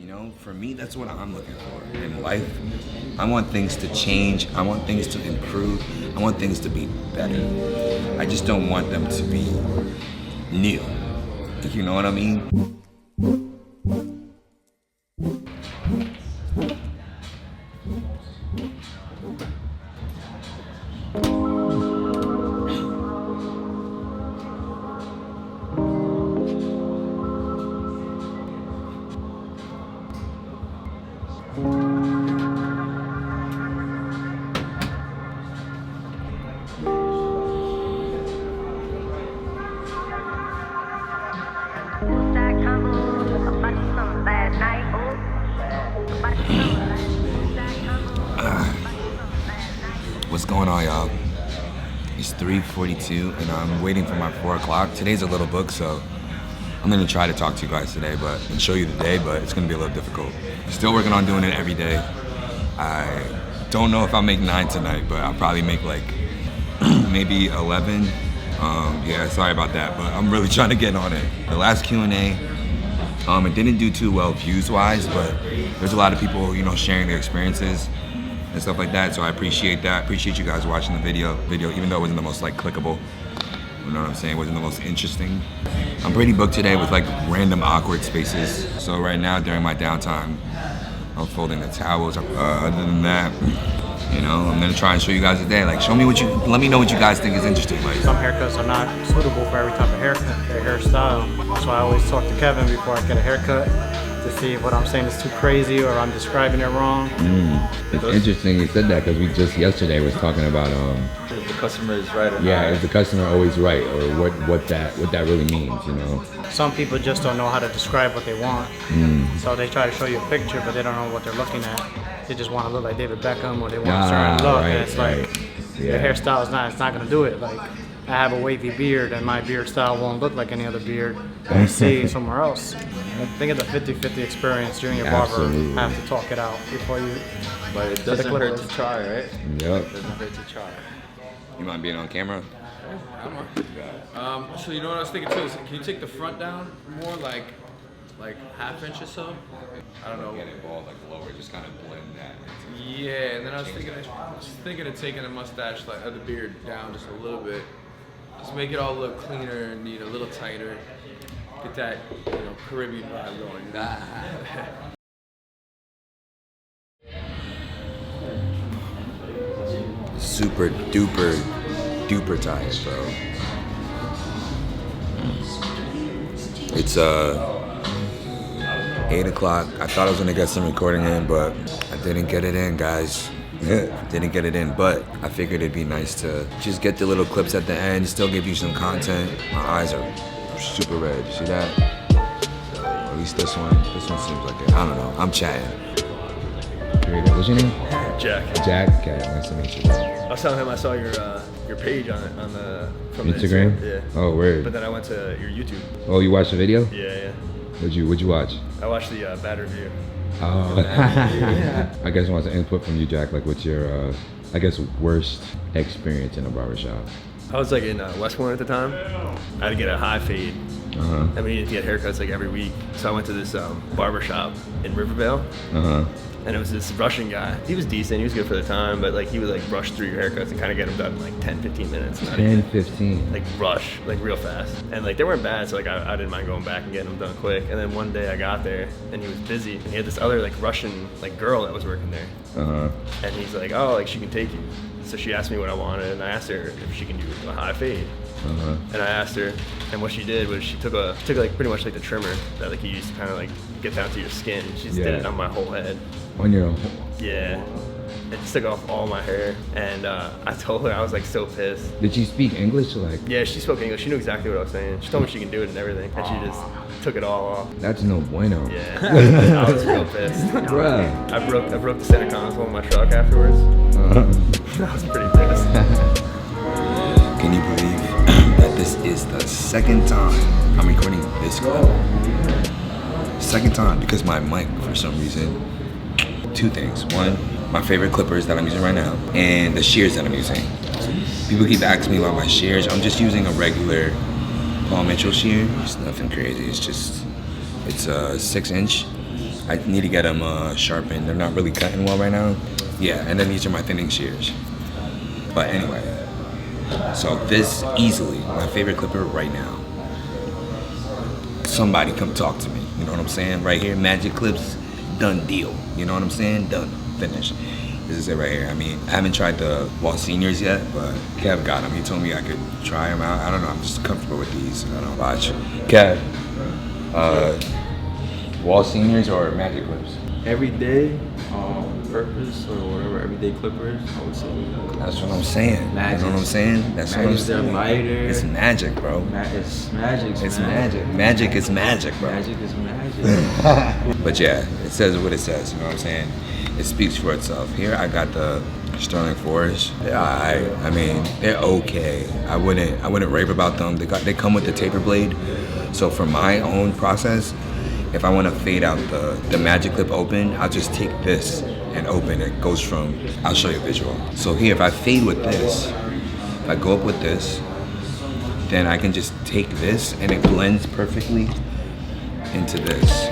You know, for me, that's what I'm looking for in life. I want things to change. I want things to improve. I want things to be better. I just don't want them to be new. You know what I mean? What's going on, y'all? It's 3:42 and I'm waiting for my 4 o'clock. Today's a little book, so I'm gonna try to talk to you guys today and show you the day, but it's gonna be a little difficult. Still working on doing it every day. I don't know if I'll make 9 tonight, but I'll probably make like maybe 11. Yeah, sorry about that, but I'm really trying to get on it. The last Q&A, it didn't do too well views-wise, but there's a lot of people, you know, sharing their experiences and stuff like that, so I appreciate that. I appreciate you guys watching the video, even though it wasn't the most like clickable. You know what I'm saying? It wasn't the most interesting. I'm pretty booked today with like random awkward spaces. So right now during my downtime, I'm folding the towels. Other than that, you know, I'm gonna try and show you guys the day. Like, let me know what you guys think is interesting. Like, some haircuts are not suitable for every type of haircut, their hairstyle. So I always talk to Kevin before I get a haircut to see if what I'm saying is too crazy or I'm describing it wrong. It's interesting you said that because we just yesterday was talking about if the customer is right or not. Yeah, is the customer always right, or what that really means, you know? Some people just don't know how to describe what they want. So they try to show you a picture, but they don't know what they're looking at. They just want to look like David Beckham, or they want a certain look, and it's like your hairstyle it's not gonna do it. Like, I have a wavy beard, and my beard style won't look like any other beard that you see somewhere else. I think of the 50-50 experience during your barber. Have to talk it out before you. But it doesn't hurt to try, right? Yep. It doesn't hurt to try. you mind being on camera? So you know what I was thinking too? Is, can you take the front down more, like ½ inch or so? I don't know. Get it bald like lower, just kind of blend that. Yeah, and then I was thinking of taking the mustache, like the beard down just a little bit, just make it all look cleaner and a little tighter. Get that Caribbean vibe going. Super duper tired, bro. It's 8 o'clock. I thought I was gonna get some recording in, but I didn't get it in, guys. Didn't get it in, but I figured it'd be nice to just get the little clips at the end, still give you some content. My eyes are super red. See that? At least this one seems like it. I don't know. I'm chatting. What's your name? Jack. Jack? Okay, nice to meet you. I was telling him I saw your page on the from Instagram? Yeah. Oh, weird. But then I went to your YouTube. Oh, you watched the video? Yeah. What'd you watch? I watched the bad review. Oh. I guess I want some input from you, Jack. Like, what's your, I guess, worst experience in a barbershop? I was like in Westmore at the time. I had to get a high fade. And we needed to get haircuts like every week. So I went to this barber shop in Rivervale. And it was this Russian guy. He was decent, he was good for the time, but like he would like rush through your haircuts and kind of get them done in like 10-15 minutes. 10-15? Like rush, like real fast. And like they weren't bad, so like I didn't mind going back and getting them done quick. And then one day I got there and he was busy. And he had this other like Russian like girl that was working there. And he's like, oh, like she can take you. So she asked me what I wanted and I asked her if she can do a high fade. And I asked her, and what she did was she took like pretty much like the trimmer that like you used to kind of like get down to your skin. She just did it on my whole head. On your Yeah. It just took off all my hair, and I told her, I was like so pissed. Did she speak English? Like? Yeah, she spoke English. She knew exactly what I was saying. She told me she can do it and everything, and she just took it all off. That's no bueno. Yeah, I was real pissed. Bruh. I broke the center console in my truck afterwards. I was pretty pissed. Can you believe that this is the second time I'm recording this clip? Second time, because my mic, for some reason, 2 things. One, my favorite clippers that I'm using right now, and the shears that I'm using. People keep asking me about my shears. I'm just using a regular Paul Mitchell shear. It's nothing crazy. It's a 6-inch. I need to get them sharpened. They're not really cutting well right now. Yeah, and then these are my thinning shears. But anyway, so this easily my favorite clipper right now. Somebody come talk to me. You know what I'm saying? Right here, Magic Clips, done deal. You know what I'm saying? Done, finished. This is it right here. I mean, I haven't tried the Wall Seniors yet, but Kev got them. He told me I could try them out. I don't know. I'm just comfortable with these. I don't watch. Kev, Wall Seniors or Magic Clips? Everyday purpose or whatever everyday clippers, I would say. That's what I'm saying. Magic. You know what I'm saying? That's what I'm saying. They're lighter. It's magic, bro. It's magic. It's magic. Magic is magic, bro. Magic is magic. But yeah, it says what it says. You know what I'm saying? It speaks for itself. Here I got the Sterling Forest. I mean, they're okay. I wouldn't rave about them. They come with the taper blade. So for my own process, if I want to fade out the Magic Clip open, I'll just take this and open it. Goes from, I'll show you a visual. So here, if I fade with this, if I go up with this, then I can just take this and it blends perfectly into this,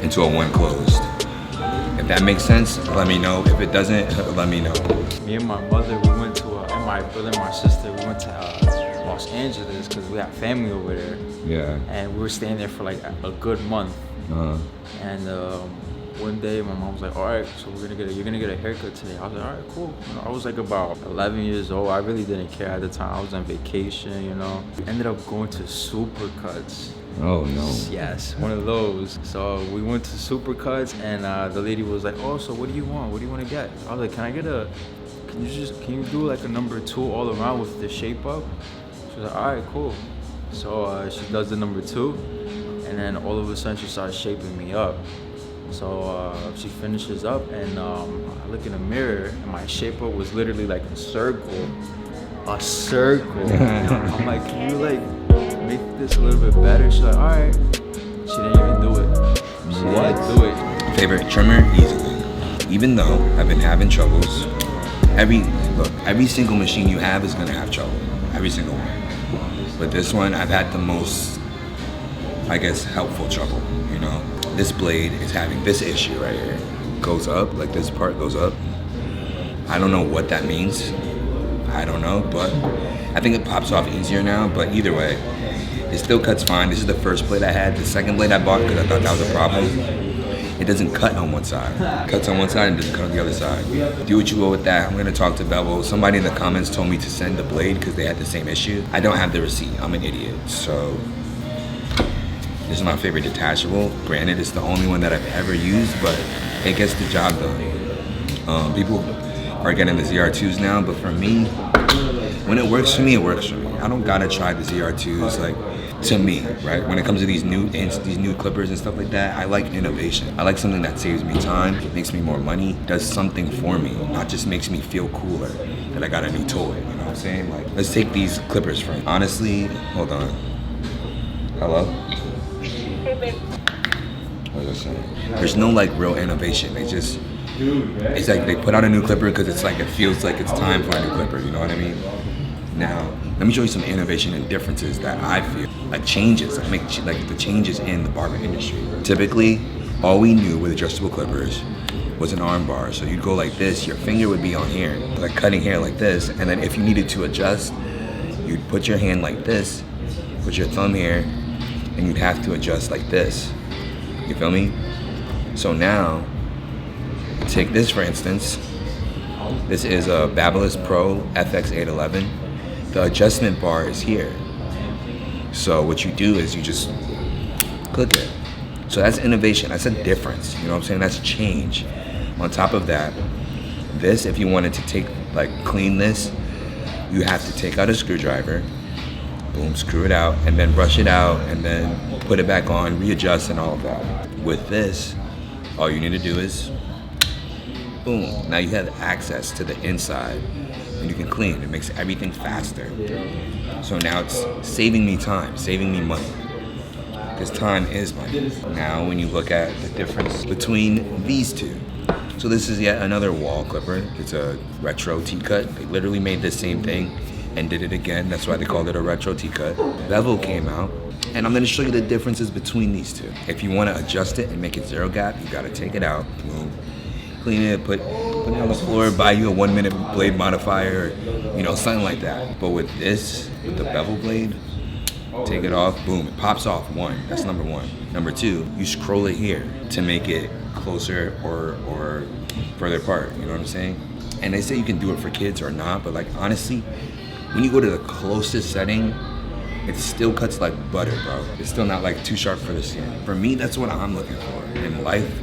into a one closed. If that makes sense, let me know. If it doesn't, let me know. Me and my mother, we went to, and my brother and my sister, we went to Los Angeles because we have family over there. Yeah. And we were staying there for like a good month. And one day my mom was like, all right, so you're gonna get a haircut today. I was like, all right, cool. You know, I was like about 11 years old. I really didn't care at the time. I was on vacation, you know. We ended up going to Supercuts. Oh no. Yes, one of those. So we went to Supercuts and the lady was like, oh, so what do you want? What do you want to get? I was like, can you do like a number 2 all around with the shape up? She was like, all right, cool. So she does the number 2 and then all of a sudden she starts shaping me up. So she finishes up and I look in the mirror and my shape up was literally like a circle. A circle. I'm like, can you like make this a little bit better? She's like, all right. She didn't even do it. She didn't do it. Favorite trimmer, easily. Even though I've been having troubles, every single machine you have is gonna have trouble. Every single one. But this one, I've had the most, I guess, helpful trouble, you know? This blade is having this issue right here. Goes up, like this part goes up. I don't know what that means. I don't know, but I think it pops off easier now, but either way, it still cuts fine. This is the first blade I had. The second blade I bought because I thought that was a problem. It doesn't cut on one side. It cuts on one side and doesn't cut on the other side. Do what you will with that. I'm gonna talk to Bevel. Somebody in the comments told me to send the blade because they had the same issue. I don't have the receipt, I'm an idiot. So, this is my favorite detachable. Granted, it's the only one that I've ever used, but it gets the job done. People are getting the ZR2s now, but for me, when it works for me, it works for me. I don't gotta try the ZR2s, like, to me, right? When it comes to these new clippers and stuff like that, I like innovation. I like something that saves me time, makes me more money, does something for me, not just makes me feel cooler that I got a new toy, you know what I'm saying? Like, let's take these clippers from, honestly, hold on. Hello? What was I saying? There's no like real innovation. It's like they put out a new clipper because it's like, it feels like it's time for a new clipper, you know what I mean? Now, let me show you some innovation and differences that I feel, like changes, like the changes in the barber industry. Typically, all we knew with adjustable clippers was an arm bar. So you'd go like this, your finger would be on here, like cutting hair like this, and then if you needed to adjust, you'd put your hand like this, put your thumb here, and you'd have to adjust like this. You feel me? So now, take this for instance. This is a Babyliss Pro FX811. The adjustment bar is here. So what you do is you just click it. So that's innovation, that's a difference, you know what I'm saying? That's change. On top of that, this, if you wanted to clean this, you have to take out a screwdriver, boom, screw it out, and then brush it out, and then put it back on, readjust, and all of that. With this, all you need to do is, boom, now you have access to the inside, and you can clean. It makes everything faster. So now it's saving me time, saving me money, because time is money. Now when you look at the difference between these two, so this is yet another wall clipper. It's a retro T-cut. They literally made the same thing and did it again. That's why they called it a retro T-cut. Bevel came out And I'm gonna show you the differences between these two. If you wanna adjust it and make it zero gap, you gotta take it out, boom, clean it, put it on the floor, buy you a 1 minute blade modifier, you know, something like that. But with this, with the bevel blade, take it off, boom, it pops off, one, that's number one. Number two, you scroll it here to make it closer or further apart, you know what I'm saying? And they say you can do it for kids or not, but like honestly, when you go to the closest setting, it still cuts like butter, bro. It's still not like too sharp for the skin. For me, that's what I'm looking for in life.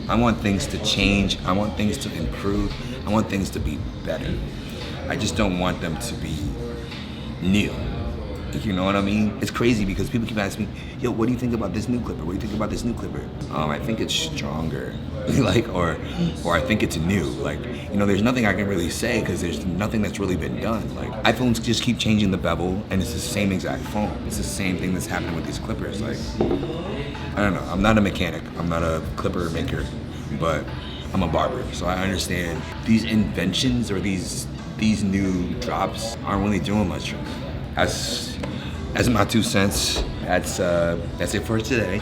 I want things to change. I want things to improve. I want things to be better. I just don't want them to be new. You know what I mean? It's crazy because people keep asking me, yo, what do you think about this new clipper? What do you think about this new clipper? I think it's stronger, like, or I think it's new. Like, you know, there's nothing I can really say because there's nothing that's really been done. Like, iPhones just keep changing the bevel and it's the same exact phone. It's the same thing that's happening with these clippers. Like, I don't know, I'm not a mechanic. I'm not a clipper maker, but I'm a barber. So I understand these inventions or these new drops aren't really doing much for me. That's my 2 cents. That's it for today.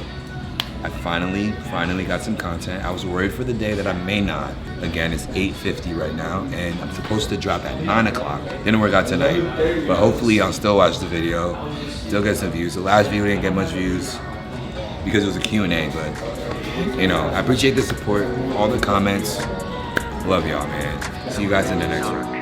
I finally got some content. I was worried for the day that I may not. Again, it's 8:50 right now, and I'm supposed to drop at 9 o'clock. Didn't work out tonight, but hopefully I'll still watch the video, still get some views. The last video didn't get much views because it was a Q&A, but you know, I appreciate the support, all the comments. Love y'all, man. See you guys in the next one.